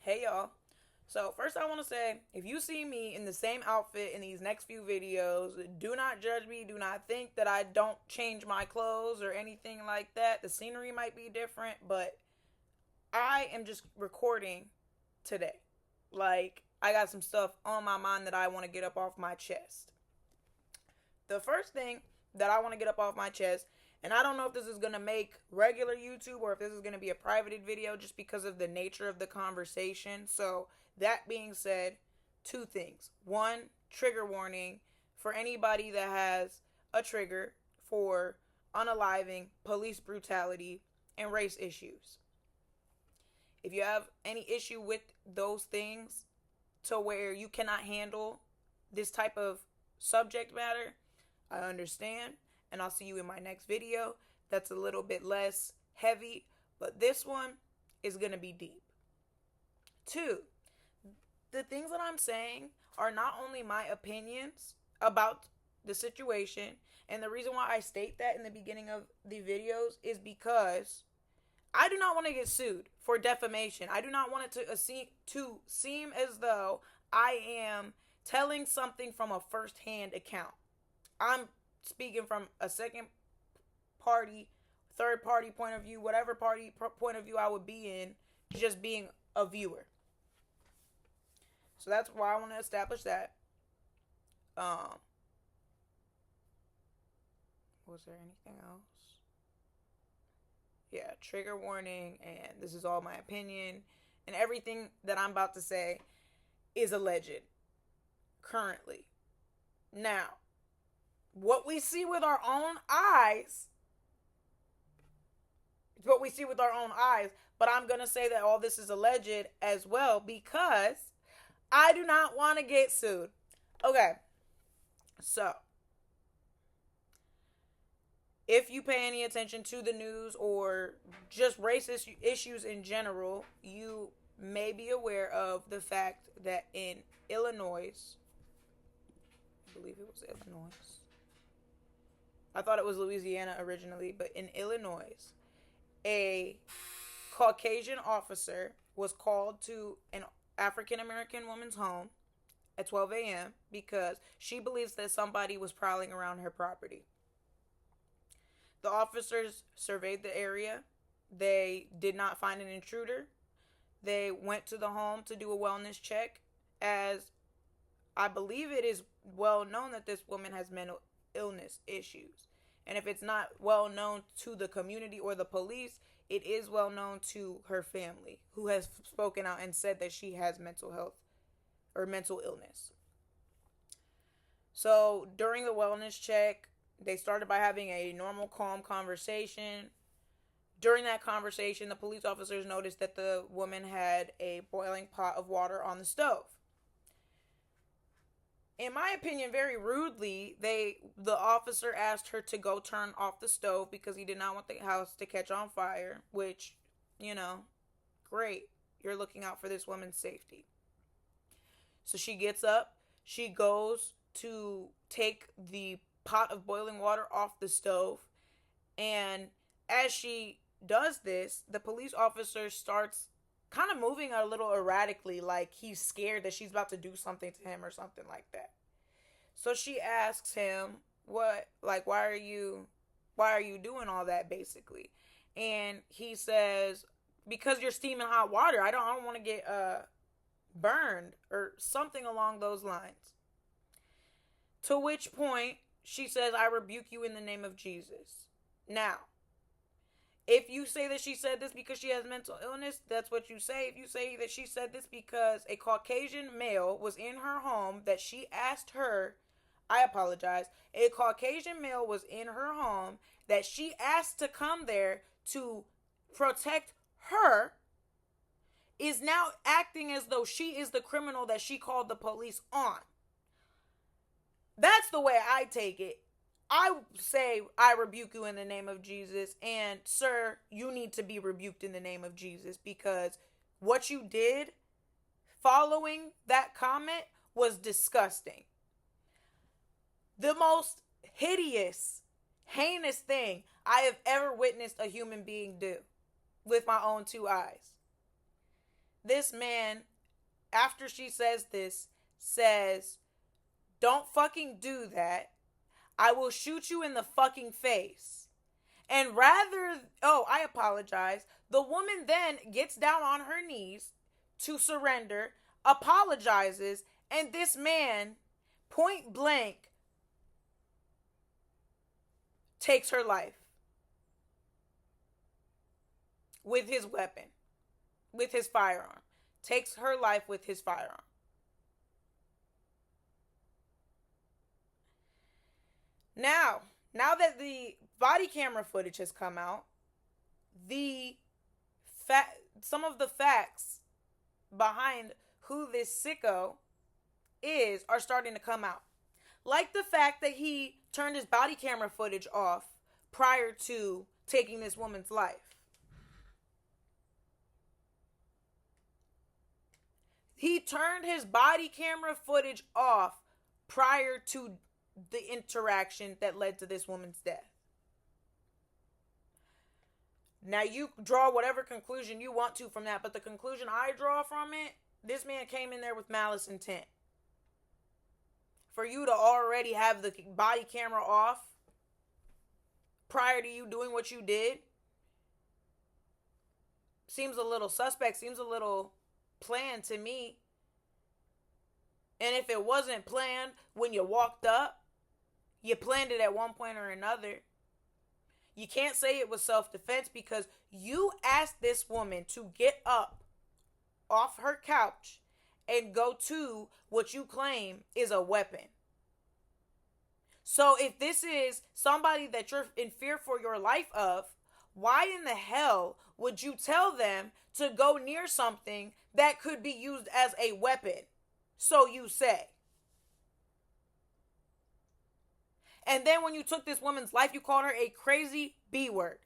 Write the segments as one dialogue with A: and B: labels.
A: Hey y'all. So first I want to say, if you see me in the same outfit in these next few videos, do not judge me. Do not think that I don't change my clothes or anything like that. The scenery might be different, but I am just recording today. Like, I got some stuff on my mind that I want to get up off my chest. The first thing that I want to get up off my chest, and I don't know if this is going to make regular YouTube or if this is going to be a privated video just because of the nature of the conversation. So, that being said, two things. One, trigger warning for anybody that has a trigger for unaliving, police brutality, and race issues. If you have any issue with those things to where you cannot handle this type of subject matter, I understand, and I'll see you in my next video that's a little bit less heavy, but this one is going to be deep. Two, the things that I'm saying are not only my opinions about the situation, and the reason why I state that in the beginning of the videos is because I do not want to get sued for defamation. I do not want it to seem as though I am telling something from a first-hand account. I'm speaking from a second party, third party point of view, whatever point of view I would be in, just being a viewer. So that's why I want to establish that. Was there anything else? Yeah, trigger warning, and this is all my opinion, and everything that I'm about to say is alleged currently. Now, what we see with our own eyes is what we see with our own eyes, but I'm going to say that all this is alleged as well because I do not want to get sued. Okay, so if you pay any attention to the news or just racist issues in general, you may be aware of the fact that in Illinois, I believe it was Illinois. I thought it was Louisiana originally, but in Illinois, a Caucasian officer was called to an African American woman's home at 12 a.m. because she believes that somebody was prowling around her property. The officers surveyed the area. They did not find an intruder. They went to the home to do a wellness check, as I believe it is well known that this woman has mental illness issues. And if it's not well known to the community or the police, it is well known to her family, who has spoken out and said that she has mental health or mental illness. So during the wellness check, they started by having a normal, calm conversation. During that conversation, the police officers noticed that the woman had a boiling pot of water on the stove. In my opinion, very rudely, the officer asked her to go turn off the stove because he did not want the house to catch on fire, which, great. You're looking out for this woman's safety. So she gets up, she goes to take the pot of boiling water off the stove, and as she does this, the police officer starts kind of moving a little erratically, like he's scared that she's about to do something to him or something like that. So she asks him, why are you doing all that, basically? And he says, because you're steaming hot water. I don't want to get burned or something along those lines. To which point she says, I rebuke you in the name of Jesus. Now, if you say that she said this because she has mental illness, that's what you say. If you say that she said this because a Caucasian male was in her home that she asked her, I apologize, a Caucasian male was in her home that she asked to come there to protect her, is now acting as though she is the criminal that she called the police on. That's the way I take it. I say, I rebuke you in the name of Jesus. And, sir, you need to be rebuked in the name of Jesus, because what you did following that comment was disgusting. The most hideous, heinous thing I have ever witnessed a human being do with my own two eyes. this man, after she says this, says, "Don't fucking do that. I will shoot you in the fucking face." And I apologize. The woman then gets down on her knees to surrender, apologizes, and this man, point blank, takes her life with his weapon, with his firearm. Takes her life with his firearm. Now that the body camera footage has come out, some of the facts behind who this sicko is are starting to come out. Like the fact that he turned his body camera footage off prior to taking this woman's life. He turned his body camera footage off prior to the interaction that led to this woman's death. Now, you draw whatever conclusion you want to from that, but the conclusion I draw from it, this man came in there with malice intent. For you to already have the body camera off prior to you doing what you did seems a little suspect, seems a little planned to me. And if it wasn't planned when you walked up, you planned it at one point or another. You can't say it was self-defense because you asked this woman to get up off her couch and go to what you claim is a weapon. So if this is somebody that you're in fear for your life of, why in the hell would you tell them to go near something that could be used as a weapon? So you say. And then when you took this woman's life, you called her a crazy B word.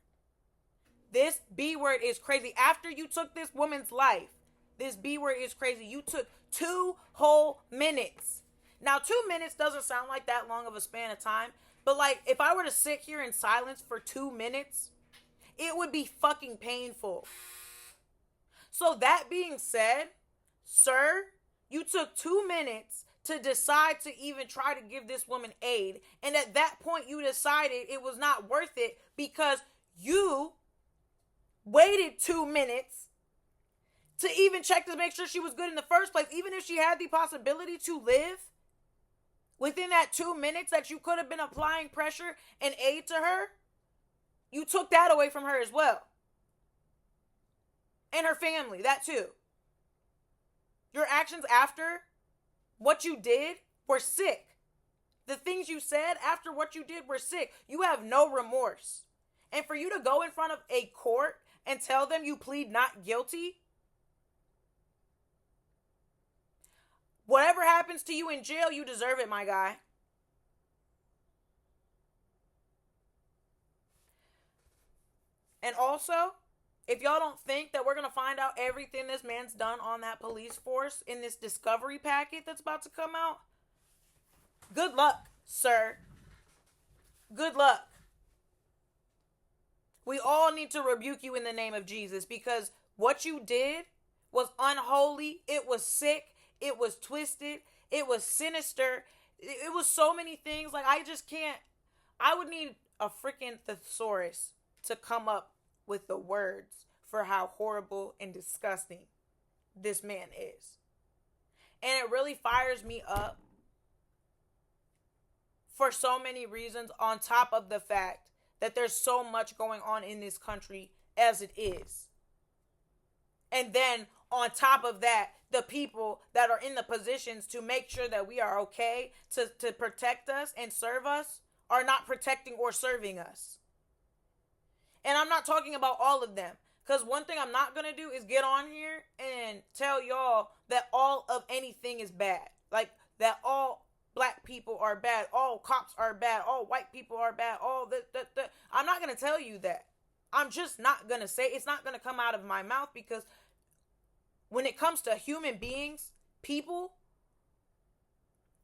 A: This B word is crazy. After you took this woman's life, this B word is crazy. You took 2 whole minutes. Now, 2 minutes doesn't sound like that long of a span of time. But like, if I were to sit here in silence for 2 minutes, it would be fucking painful. So that being said, sir, you took 2 minutes to decide to even try to give this woman aid. And at that point, you decided it was not worth it because you waited 2 minutes to even check to make sure she was good in the first place. Even if she had the possibility to live, within that 2 minutes that you could have been applying pressure and aid to her, you took that away from her as well. And her family, that too. Your actions after what you did were sick. The things you said after what you did were sick. You have no remorse. And for you to go in front of a court and tell them you plead not guilty, whatever happens to you in jail, you deserve it, my guy. And also, if y'all don't think that we're going to find out everything this man's done on that police force in this discovery packet that's about to come out, good luck, sir. Good luck. We all need to rebuke you in the name of Jesus because what you did was unholy. It was sick. It was twisted. It was sinister. It was so many things. Like, I just can't. I would need a freaking thesaurus to come up with the words for how horrible and disgusting this man is. And it really fires me up for so many reasons, on top of the fact that there's so much going on in this country as it is. And then on top of that, the people that are in the positions to make sure that we are okay, to protect us and serve us, are not protecting or serving us. And I'm not talking about all of them. Because one thing I'm not going to do is get on here and tell y'all that all of anything is bad. Like, that all black people are bad, all cops are bad, all white people are bad, all that. I'm not going to tell you that. I'm just not going to say, it's not going to come out of my mouth, because when it comes to human beings, people,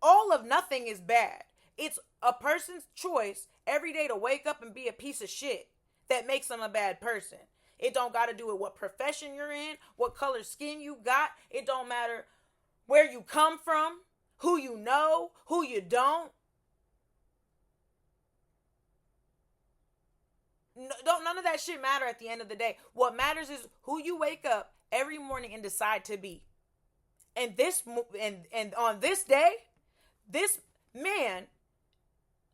A: all of nothing is bad. It's a person's choice every day to wake up and be a piece of shit that makes them a bad person. It don't got to do with what profession you're in, what color skin you got. It don't matter where you come from, who you know, who you don't. None of that shit matter at the end of the day. What matters is who you wake up every morning and decide to be. And on this day, this man,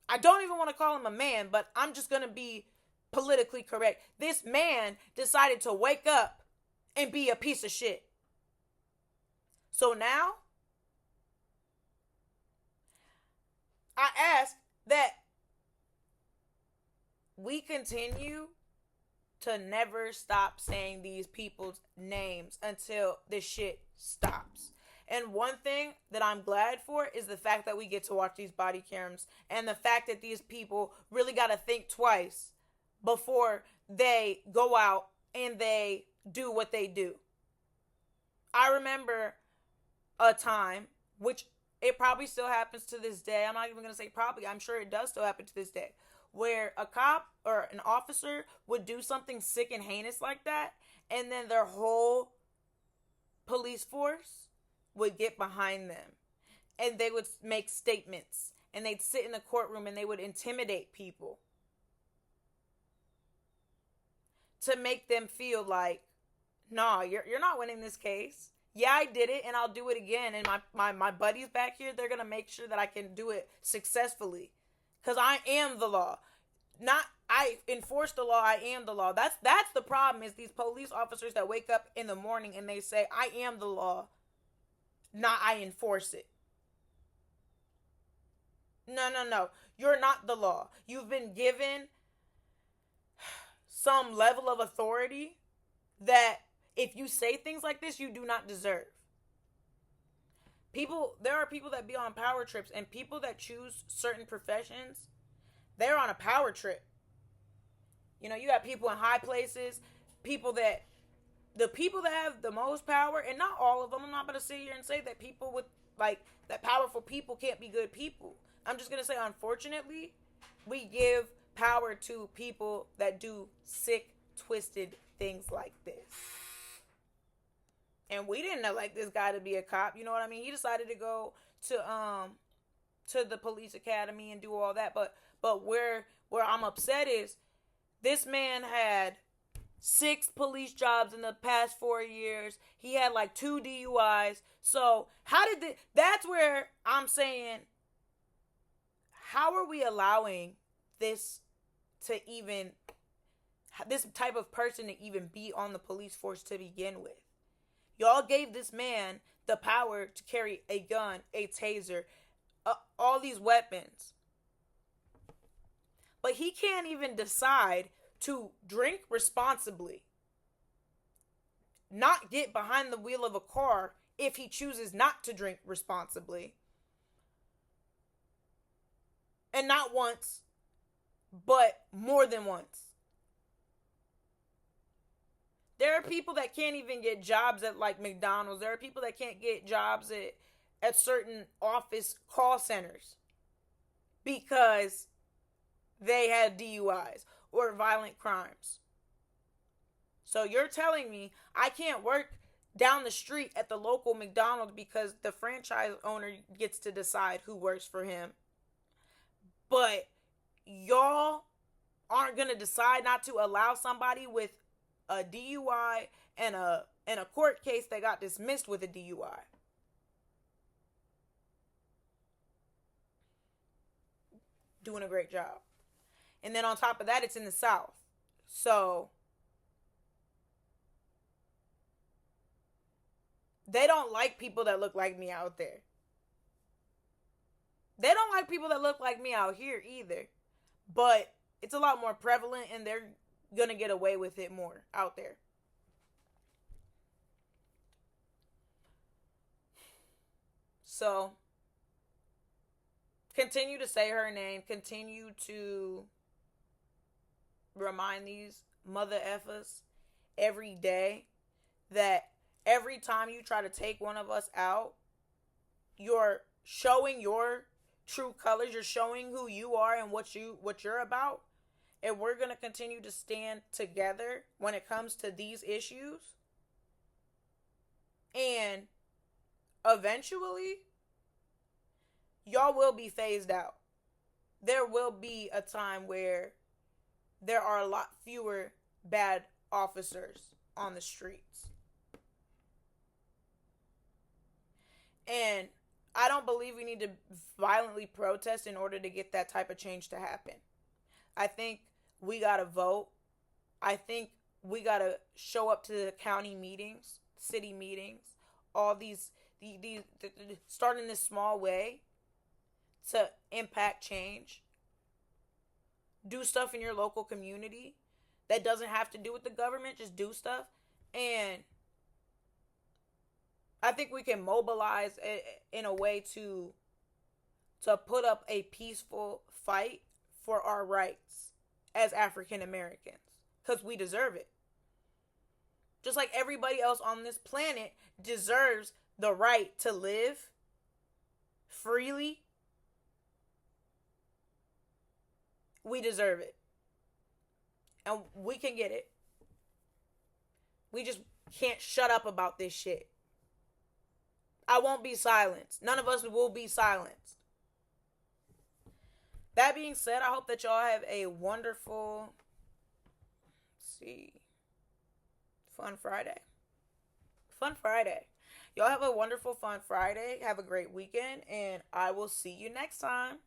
A: I don't even want to call him a man, but I'm just going to be politically correct. This man decided to wake up and be a piece of shit. So now, I ask that we continue to never stop saying these people's names until this shit stops. And one thing that I'm glad for is the fact that we get to watch these body cams, and the fact that these people really got to think twice before they go out and they do what they do. I remember a time, which it probably still happens to this day. I'm not even going to say probably. I'm sure it does still happen to this day, where a cop or an officer would do something sick and heinous like that, and then their whole police force would get behind them, and they would make statements, and they'd sit in the courtroom, and they would intimidate people to make them feel like, nah, you're not winning this case. Yeah, I did it, and I'll do it again, and my buddies back here, they're going to make sure that I can do it successfully, because I am the law. Not I enforce the law, I am the law. That's the problem, is these police officers that wake up in the morning and they say, I am the law, not I enforce it. No. You're not the law. You've been given some level of authority that if you say things like this, you do not deserve. There are people that be on power trips, and people that choose certain professions, they're on a power trip. You know, you got people in high places, the people that have the most power, and not all of them. I'm not going to sit here and say that people with, like, that powerful people can't be good people. I'm just going to say, unfortunately, we give power to people that do sick, twisted things like this. And we didn't elect this guy to be a cop. You know what I mean? He decided to go to the police academy and do all that. But where I'm upset is this man had 6 police jobs in the past 4 years. He had like 2 DUIs. So that's where I'm saying, how are we allowing this type of person to even be on the police force to begin with? Y'all gave this man the power to carry a gun, a taser, all these weapons. But he can't even decide to drink responsibly, not get behind the wheel of a car if he chooses not to drink responsibly. And not once, but more than once. There are people that can't even get jobs at like McDonald's. There are people that can't get jobs at certain office call centers because they had DUIs or violent crimes. So you're telling me I can't work down the street at the local McDonald's because the franchise owner gets to decide who works for him. But y'all aren't going to decide not to allow somebody with a DUI and a court case that got dismissed with a DUI. Doing a great job. And then on top of that, it's in the South. So they don't like people that look like me out there. They don't like people that look like me out here either. But it's a lot more prevalent, and they're gonna get away with it more out there. So continue to say her name. Continue to remind these mother effers every day that every time you try to take one of us out, you're showing your true colors. You're showing who you are and what you're about. if we're going to continue to stand together when it comes to these issues, and eventually, y'all will be phased out. There will be a time where there are a lot fewer bad officers on the streets. And I don't believe we need to violently protest in order to get that type of change to happen. I think we gotta vote. I think we gotta show up to the county meetings, city meetings, all these start in this small way to impact change. Do stuff in your local community that doesn't have to do with the government. Just do stuff. And I think we can mobilize in a way to put up a peaceful fight for our rights as African Americans, because we deserve it. Just like everybody else on this planet deserves the right to live freely, we deserve it. And we can get it. We just can't shut up about this shit. I won't be silenced. None of us will be silenced. That being said, I hope that y'all have a wonderful, fun Friday. Fun Friday. Y'all have a wonderful, fun Friday. Have a great weekend, and I will see you next time.